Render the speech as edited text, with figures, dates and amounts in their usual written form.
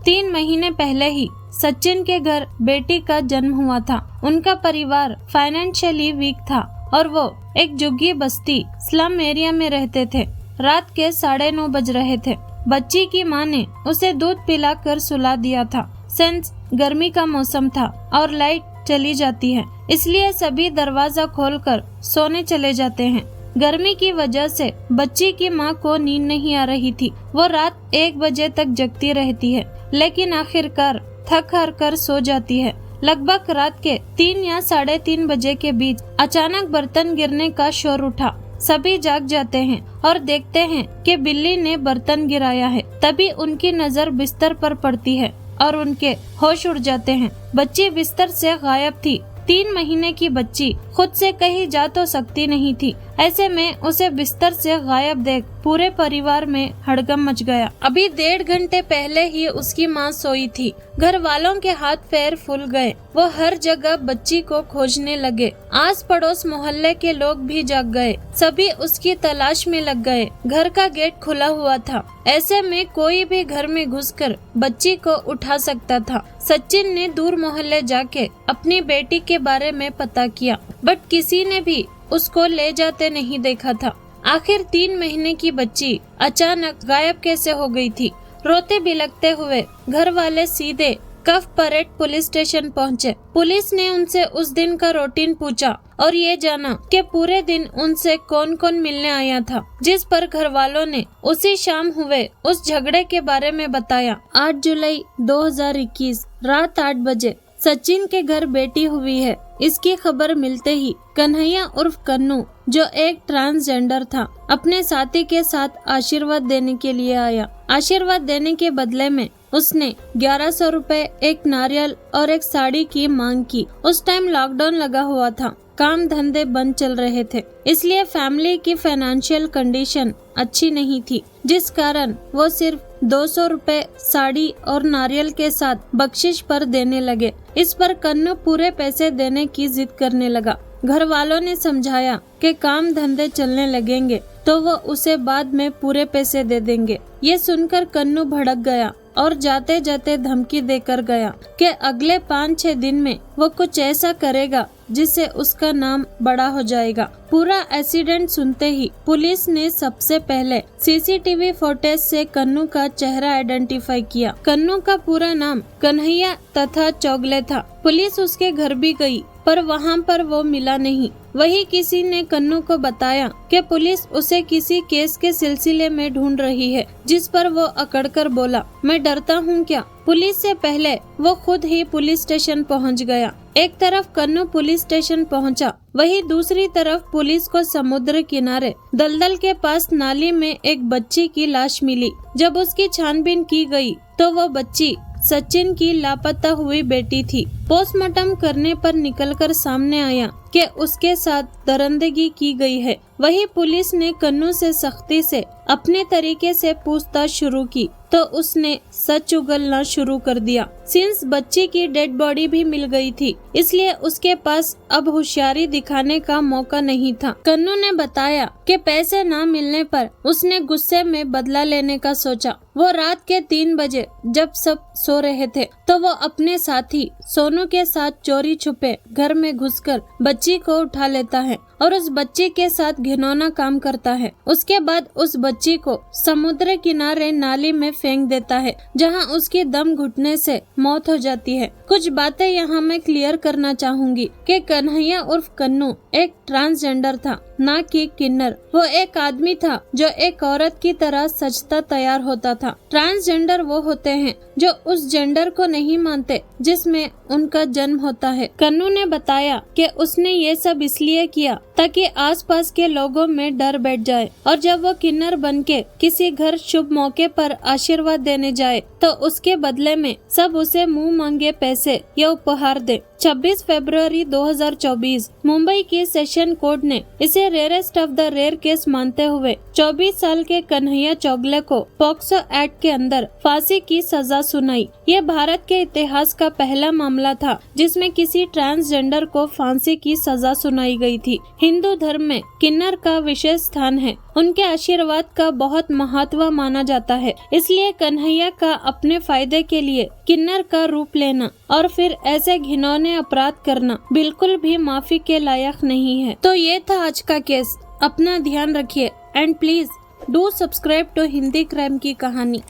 3 महीने पहले ही सचिन के घर बेटी का जन्म हुआ था। उनका परिवार फाइनेंशियली वीक था और वो एक झुग्गी बस्ती स्लम एरिया में रहते थे। रात के 9:30 बज रहे थे। बच्ची की माँ ने उसे दूध पिलाकर सुला दिया था। सिंस गर्मी का मौसम था और लाइट चली जाती है, इसलिए सभी दरवाजा खोलकर सोने चले जाते हैं। गर्मी की वजह से बच्ची की माँ को नींद नहीं आ रही थी। वो रात 1 बजे तक जगती रहती है, लेकिन आखिरकार थक हार कर सो जाती है। लगभग रात के 3 या 3:30 बजे के बीच अचानक बर्तन गिरने का शोर उठा। सभी जाग जाते हैं और देखते हैं कि बिल्ली ने बर्तन गिराया है। तभी उनकी नजर बिस्तर पर पड़ती है और उनके होश उड़ जाते हैं। बच्ची बिस्तर से गायब थी। 3 महीने की बच्ची खुद से कहीं जा तो सकती नहीं थी। ऐसे में उसे बिस्तर से गायब देख पूरे परिवार में हड़कंप मच गया। अभी 1.5 घंटे पहले ही उसकी माँ सोई थी। घर वालों के हाथ पैर फूल गए। वो हर जगह बच्ची को खोजने लगे। आस पड़ोस मोहल्ले के लोग भी जाग गए। सभी उसकी तलाश में लग गए। घर का गेट खुला हुआ था। ऐसे में कोई भी घर में घुसकर बच्ची को उठा सकता था। सचिन ने दूर मोहल्ले जाके अपनी बेटी के बारे में पता किया, बट किसी ने भी उसको ले जाते नहीं देखा था। आखिर 3 महीने की बच्ची अचानक गायब कैसे हो गई थी? रोते बिलखते हुए घर वाले सीधे कफ परेड पुलिस स्टेशन पहुंचे। पुलिस ने उनसे उस दिन का रूटीन पूछा और ये जाना कि पूरे दिन उनसे कौन कौन मिलने आया था, जिस पर घर वालों ने उसी शाम हुए उस झगड़े के बारे में बताया। 8 जुलाई 2021 रात 8 बजे सचिन के घर बेटी हुई है। इसकी खबर मिलते ही कन्हैया उर्फ कन्नू, जो एक ट्रांसजेंडर था, अपने साथी के साथ आशीर्वाद देने के लिए आया। आशीर्वाद देने के बदले में उसने 1100 रुपए, एक नारियल और एक साड़ी की मांग की। उस टाइम लॉकडाउन लगा हुआ था, काम धंधे बंद चल रहे थे, इसलिए फैमिली की फाइनेंशियल कंडीशन अच्छी नहीं थी, जिस कारण वो सिर्फ 200 रुपए साड़ी और नारियल के साथ बख्शिश पर देने लगे। इस पर कन्नू पूरे पैसे देने की जिद करने लगा। घर वालों ने समझाया कि काम धंधे चलने लगेंगे तो वो उसे बाद में पूरे पैसे दे देंगे। ये सुनकर कन्नू भड़क गया और जाते जाते धमकी देकर गया कि अगले 5-6 दिन में वो कुछ ऐसा करेगा जिससे उसका नाम बड़ा हो जाएगा। पूरा एक्सीडेंट सुनते ही पुलिस ने सबसे पहले सीसीटीवी फुटेज से कन्नू का चेहरा आइडेंटिफाई किया। कन्नू का पूरा नाम कन्हैया तथा चौगले था। पुलिस उसके घर भी गई, पर वहाँ पर वो मिला नहीं। वही किसी ने कन्नू को बताया कि पुलिस उसे किसी केस के सिलसिले में ढूंढ रही है, जिस पर वो अकड़कर बोला, मैं डरता हूँ क्या? पुलिस से पहले वो खुद ही पुलिस स्टेशन पहुँच गया। एक तरफ कन्नू पुलिस स्टेशन पहुँचा, वही दूसरी तरफ पुलिस को समुद्र किनारे दलदल के पास नाली में एक बच्ची की लाश मिली। जब उसकी छानबीन की गई तो वो बच्ची सचिन की लापता हुई बेटी थी। पोस्टमार्टम करने पर निकलकर सामने आया कि उसके साथ दरिंदगी की गई है। वही पुलिस ने कन्नू से सख्ती से अपने तरीके से पूछताछ शुरू की तो उसने सच उगलना शुरू कर दिया। सिंस बच्ची की डेड बॉडी भी मिल गई थी, इसलिए उसके पास अब होशियारी दिखाने का मौका नहीं था। कन्नू ने बताया कि पैसे ना मिलने पर उसने गुस्से में बदला लेने का सोचा। वो रात के 3 बजे जब सब सो रहे थे तो वो अपने साथी सोनू के साथ चोरी छुपे घर में घुसकर बच्ची को उठा लेता है और उस बच्ची के साथ घिनौना काम करता है। उसके बाद उस बच्ची को समुद्र किनारे नाली में फेंक देता है, जहां उसकी दम घुटने से मौत हो जाती है। कुछ बातें यहाँ मैं क्लियर करना चाहूंगी कि कन्हैया उर्फ कन्नू एक ट्रांसजेंडर था, ना कि किन्नर। वो एक आदमी था जो एक औरत की तरह सजता तैयार होता था। ट्रांसजेंडर वो होते हैं जो उस जेंडर को नहीं मानते जिसमें उनका जन्म होता है। कन्नू ने बताया कि उसने ये सब इसलिए किया ताकि आसपास के लोगों में डर बैठ जाए और जब वो किन्नर बनके किसी घर शुभ मौके पर आशीर्वाद देने जाए तो उसके बदले में सब उसे मुंह मांगे पैसे या उपहार दे। 26 फरवरी 2024 मुंबई की सेशन कोर्ट ने इसे rarest of the rare case मानते हुए 24 साल के कन्हैया चौगले को पॉक्सो एक्ट के अंदर फांसी की सजा सुनाई। ये भारत के इतिहास का पहला मामला था जिसमें किसी ट्रांसजेंडर को फांसी की सजा सुनाई गई थी। हिंदू धर्म में किन्नर का विशेष स्थान है। उनके आशीर्वाद का बहुत महत्व माना जाता है। इसलिए कन्हैया का अपने फायदे के लिए किन्नर का रूप लेना और फिर ऐसे घिनौने अपराध करना बिल्कुल भी माफी के लायक नहीं है। तो ये था आज का केस। अपना ध्यान रखिए and please do subscribe to Hindi crime की कहानी।